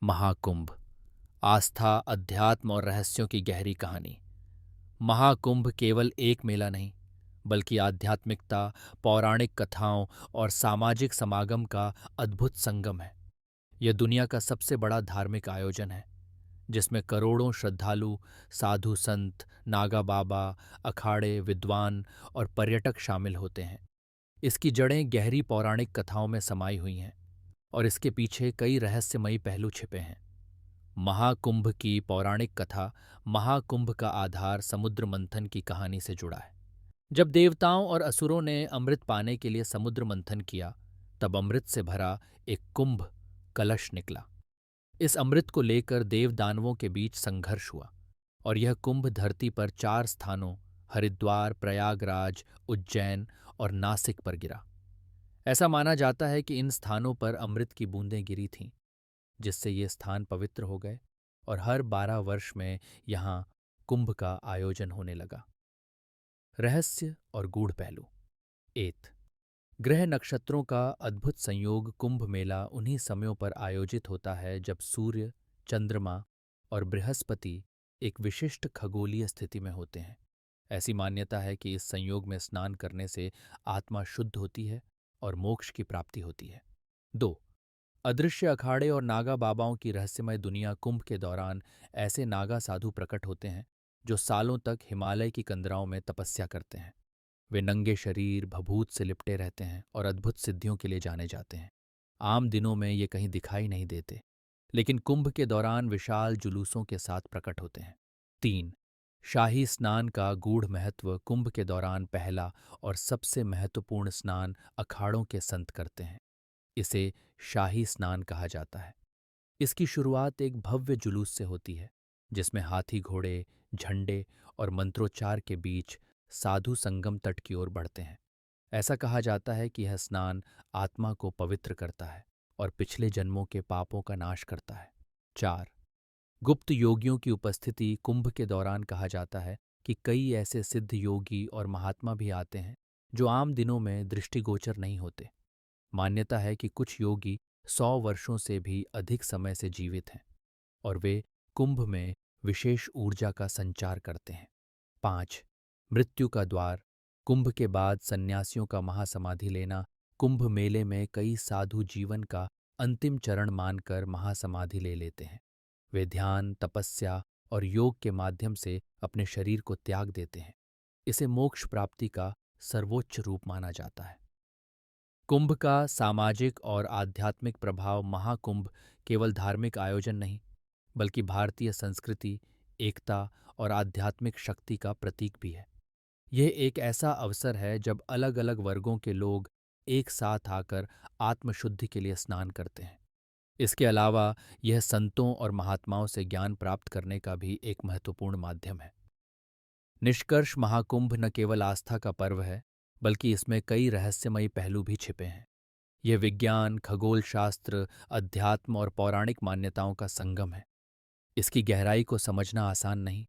महाकुंभ, आस्था, अध्यात्म और रहस्यों की गहरी कहानी। महाकुंभ केवल एक मेला नहीं, बल्कि आध्यात्मिकता, पौराणिक कथाओं और सामाजिक समागम का अद्भुत संगम है। यह दुनिया का सबसे बड़ा धार्मिक आयोजन है, जिसमें करोड़ों श्रद्धालु, साधु संत, नागा बाबा, अखाड़े, विद्वान और पर्यटक शामिल होते हैं। इसकी जड़ें गहरी पौराणिक कथाओं में समाई हुई हैं और इसके पीछे कई रहस्यमयी पहलू छिपे हैं। महाकुंभ की पौराणिक कथा। महाकुंभ का आधार समुद्र मंथन की कहानी से जुड़ा है। जब देवताओं और असुरों ने अमृत पाने के लिए समुद्र मंथन किया, तब अमृत से भरा एक कुंभ कलश निकला। इस अमृत को लेकर देव दानवों के बीच संघर्ष हुआ और यह कुंभ धरती पर 4 स्थानों, हरिद्वार, प्रयागराज, उज्जैन और नासिक पर गिरा। ऐसा माना जाता है कि इन स्थानों पर अमृत की बूंदें गिरी थीं, जिससे ये स्थान पवित्र हो गए और हर 12 वर्ष में यहाँ कुंभ का आयोजन होने लगा। रहस्य और गूढ़ पहलू। एत ग्रह नक्षत्रों का अद्भुत संयोग। कुंभ मेला उन्हीं समयों पर आयोजित होता है जब सूर्य, चंद्रमा और बृहस्पति एक विशिष्ट खगोलीय स्थिति में होते हैं। ऐसी मान्यता है कि इस संयोग में स्नान करने से आत्मा शुद्ध होती है और मोक्ष की प्राप्ति होती है। 2. अदृश्य अखाड़े और नागा बाबाओं की रहस्यमय दुनिया। कुंभ के दौरान ऐसे नागा साधु प्रकट होते हैं जो सालों तक हिमालय की कंदराओं में तपस्या करते हैं। वे नंगे शरीर, भभूत से लिपटे रहते हैं और अद्भुत सिद्धियों के लिए जाने जाते हैं। आम दिनों में ये कहीं दिखाई नहीं देते, लेकिन कुंभ के दौरान विशाल जुलूसों के साथ प्रकट होते हैं। 3. शाही स्नान का गूढ़ महत्व। कुंभ के दौरान पहला और सबसे महत्वपूर्ण स्नान अखाड़ों के संत करते हैं। इसे शाही स्नान कहा जाता है। इसकी शुरुआत एक भव्य जुलूस से होती है, जिसमें हाथी, घोड़े, झंडे और मंत्रोच्चार के बीच साधु संगम तट की ओर बढ़ते हैं। ऐसा कहा जाता है कि यह स्नान आत्मा को पवित्र करता है और पिछले जन्मों के पापों का नाश करता है। 4. गुप्त योगियों की उपस्थिति। कुंभ के दौरान कहा जाता है कि कई ऐसे सिद्ध योगी और महात्मा भी आते हैं जो आम दिनों में दृष्टिगोचर नहीं होते। मान्यता है कि कुछ योगी 100 वर्षों से भी अधिक समय से जीवित हैं और वे कुंभ में विशेष ऊर्जा का संचार करते हैं। 5. मृत्यु का द्वार। कुंभ के बाद सन्यासियों का महासमाधि लेना। कुंभ मेले में कई साधु जीवन का अंतिम चरण मानकर महासमाधि ले लेते हैं। वे ध्यान, तपस्या और योग के माध्यम से अपने शरीर को त्याग देते हैं। इसे मोक्ष प्राप्ति का सर्वोच्च रूप माना जाता है। कुंभ का सामाजिक और आध्यात्मिक प्रभाव। महाकुंभ केवल धार्मिक आयोजन नहीं, बल्कि भारतीय संस्कृति, एकता और आध्यात्मिक शक्ति का प्रतीक भी है। यह एक ऐसा अवसर है जब अलग अलग वर्गों के लोग एक साथ आकर आत्मशुद्धि के लिए स्नान करते हैं। इसके अलावा यह संतों और महात्माओं से ज्ञान प्राप्त करने का भी एक महत्वपूर्ण माध्यम है। निष्कर्ष, महाकुंभ न केवल आस्था का पर्व है, बल्कि इसमें कई रहस्यमयी पहलू भी छिपे हैं। यह विज्ञान, खगोल शास्त्र, अध्यात्म और पौराणिक मान्यताओं का संगम है। इसकी गहराई को समझना आसान नहीं,